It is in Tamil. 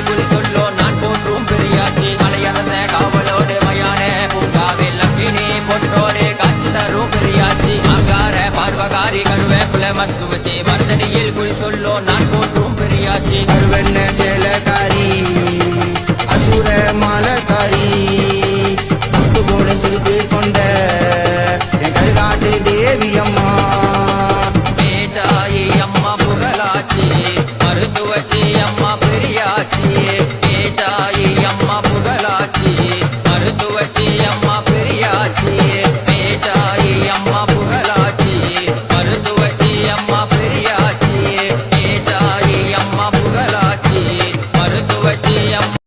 குறி சொல்லோ நான் போற்றும் பெரியாச்சி மலையரச காவலோடு மயான பூங்காவில் லக்கினி பொட்டோடு காட்சி தரும் பெரியாச்சி அங்கார பார்வகாரி கருவேப்பில மருத்துவச்சி மருதனியில் குறி சொல்லோ நான் போற்றும் பெரியாச்சி அருவெண்ண சேலக்காரி அசுர மாலக்காரி முத்து போல சிரிப்பு கொண்ட என் கருகாட்டு தேவி அம்மா பேச்சாயி அம்மா புகழாச்சி மருத்துவச்சி அம்மா பெரியாச்சி பேச்சாயி அம்மா புகழாச்சி மருத்துவச்சி அம்மா பெரியாச்சி பேச்சாயி அம்மா புகழாச்சி மருத்துவச்சி அம்மா பெரியாச்சி பேச்சாயி அம்மா புகழாச்சி மருத்துவச்சி அம்மா